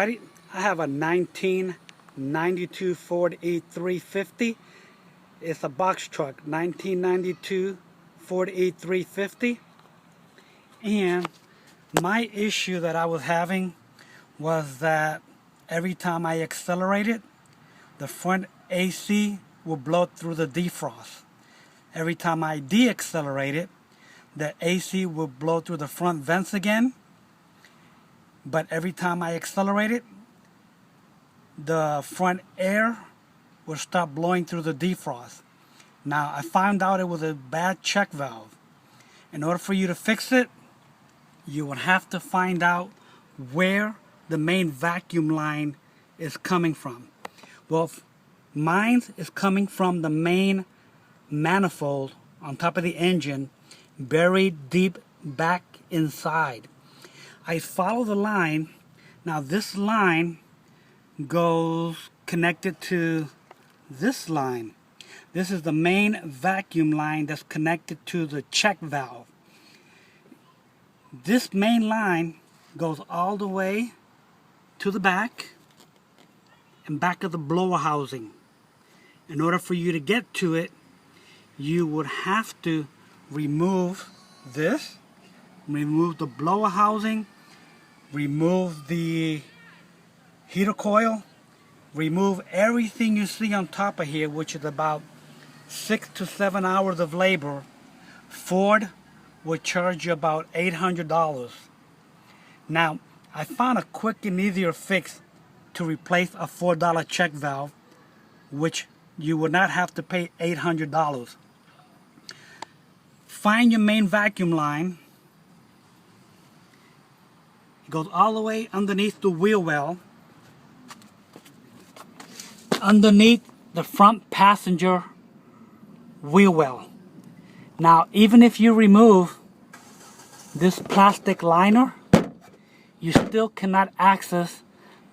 everybody. I have a 1992 Ford E350. It's a box truck, 1992 Ford E350. And my issue that I was having was that every time I accelerated, the front AC would blow through the defrost. Every time I deaccelerated, the AC would blow through the front vents again. But every time I accelerated, the front air would stop blowing through the defrost. Now, I found out it was a bad check valve. In order for you to fix it, you would have to find out where the main vacuum line is coming from. Well, mine is coming from the main manifold on top of the engine, buried deep back inside. I follow the line. Now this line goes connected to this line. This is the main vacuum line that's connected to the check valve. This main line goes all the way to the back and back of the blower housing. In order for you to get to it, you would have to remove this, remove the blower housing, remove the heater coil, remove everything you see on top of here, which is about 6 to 7 hours of labor. Ford would charge you about $800. Now, I found a quick and easier fix to replace a $4 check valve, which you would not have to pay $800. Find your main vacuum line. It goes all the way underneath the wheel well, underneath the front passenger wheel well. Now, even if you remove this plastic liner, you still cannot access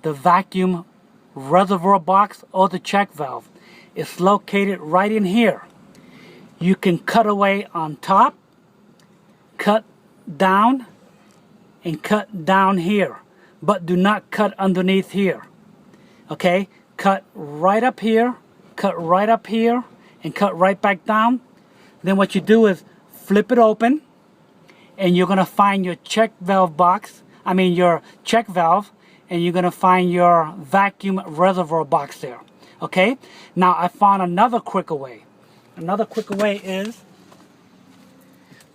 the vacuum reservoir box or the check valve. It's located right in here. You can cut away on top, cut down, and cut down here, but do not cut underneath here. Okay, cut right up here, cut right up here, and cut right back down. Then what you do is flip it open, and you're gonna find your check valve box, your check valve, and you're gonna find your vacuum reservoir box there. Okay, now I found another quicker way. Another quicker way is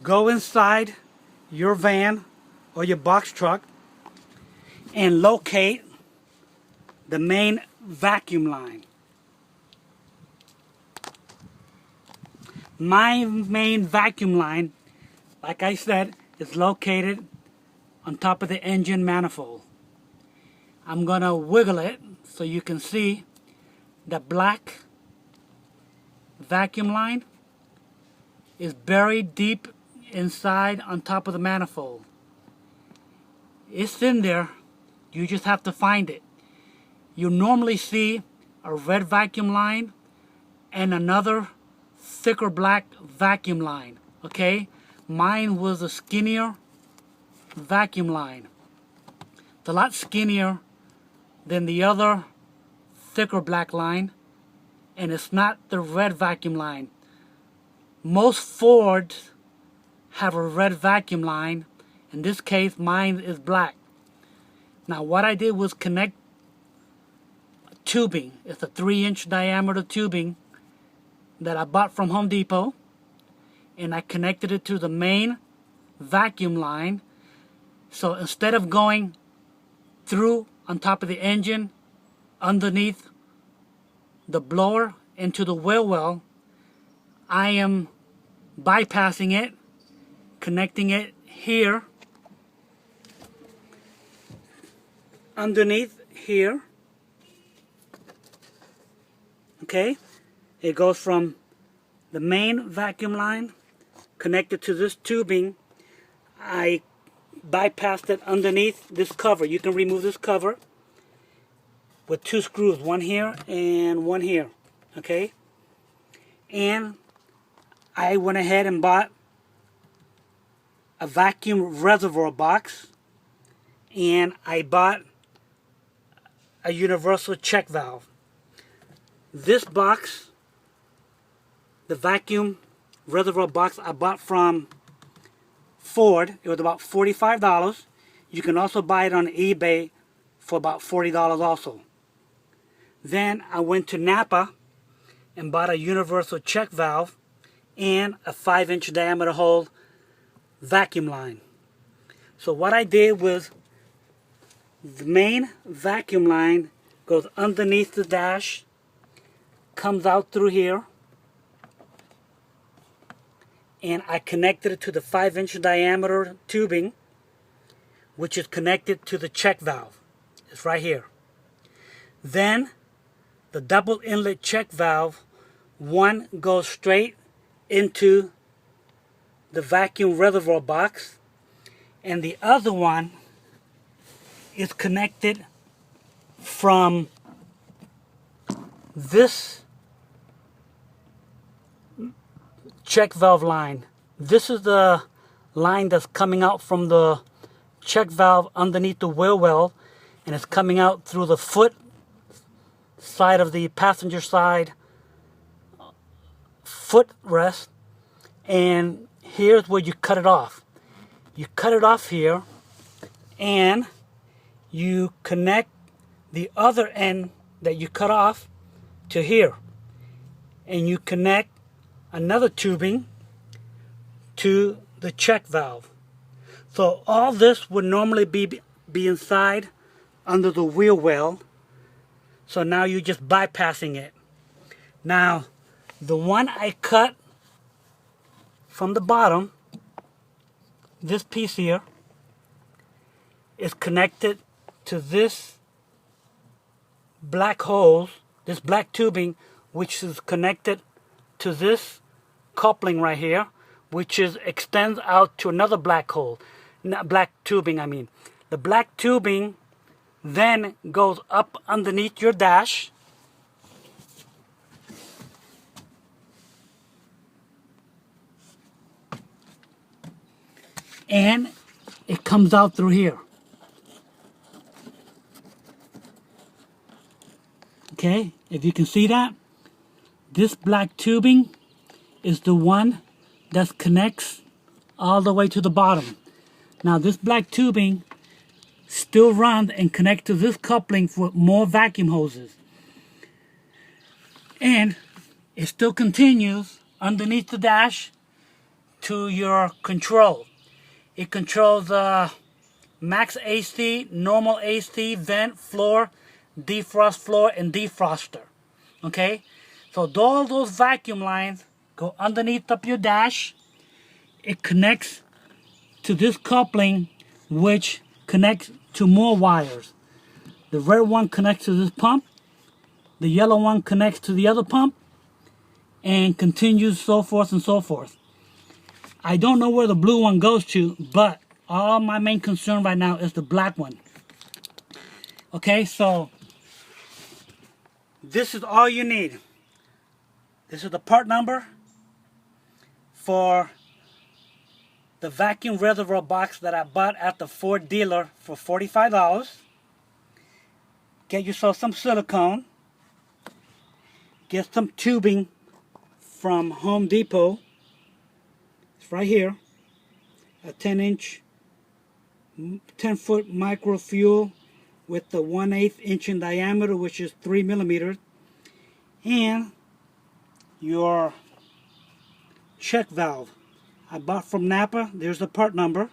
go inside your van or your box truck and locate the main vacuum line. My main vacuum line, like I said, is located on top of the engine manifold. I'm gonna wiggle it so you can see the black vacuum line is buried deep inside on top of the manifold. It's in there, you just have to find it. You normally see a red vacuum line and another thicker black vacuum line. Okay, mine was a skinnier vacuum line. It's a lot skinnier than the other thicker black line, and it's not the red vacuum line. Most Fords have a red vacuum line. In this case, mine is black. Now what I did was connect tubing. It's a 3-inch diameter tubing that I bought from Home Depot, and I connected it to the main vacuum line. So instead of going through on top of the engine, underneath the blower into the wheel well, I am bypassing it, connecting it here, underneath here. Okay, it goes from the main vacuum line connected to this tubing. I bypassed it underneath this cover. You can remove this cover with 2 screws, one here and one here. Okay, and I went ahead and bought a vacuum reservoir box, and I bought a universal check valve. This box, the vacuum reservoir box, I bought from Ford. It was about $45. You can also buy it on eBay for about $40 also. Then I went to Napa and bought a universal check valve and a 5-inch diameter hole vacuum line. So what I did was, the main vacuum line goes underneath the dash, comes out through here, and I connected it to the 5-inch diameter tubing, which is connected to the check valve. It's right here. Then the double inlet check valve, one goes straight into the vacuum reservoir box, and the other one is connected from this check valve line. This is the line that's coming out from the check valve underneath the wheel well, and it's coming out through the foot side of the passenger side footrest, and here's where you cut it off. You cut it off here, and you connect the other end that you cut off to here, and you connect another tubing to the check valve. So all this would normally be inside under the wheel well. So now you're just bypassing it. Now, the one I cut from the bottom, this piece here, is connected to this black hose, this black tubing, which is connected to this coupling right here, which extends out to another black hole. Black tubing, I mean. The black tubing then goes up underneath your dash, and it comes out through here. Okay, if you can see that, this black tubing is the one that connects all the way to the bottom. Now this black tubing still runs and connects to this coupling for more vacuum hoses. And it still continues underneath the dash to your control. It controls max AC, normal AC, vent, floor, defrost floor, and defroster. Okay? So all those vacuum lines go underneath up your dash. It connects to this coupling, which connects to more wires. The red one connects to this pump. The yellow one connects to the other pump, and continues so forth and so forth. I don't know where the blue one goes to, but all my main concern right now is the black one. Okay, so this is all you need. This is the part number for the vacuum reservoir box that I bought at the Ford dealer for $45. Get yourself some silicone. Get some tubing from Home Depot. It's right here. A 10-foot micro fuel with the 1/8 inch in diameter, which is 3 millimeters. And your check valve. I bought from Napa. There's the part number.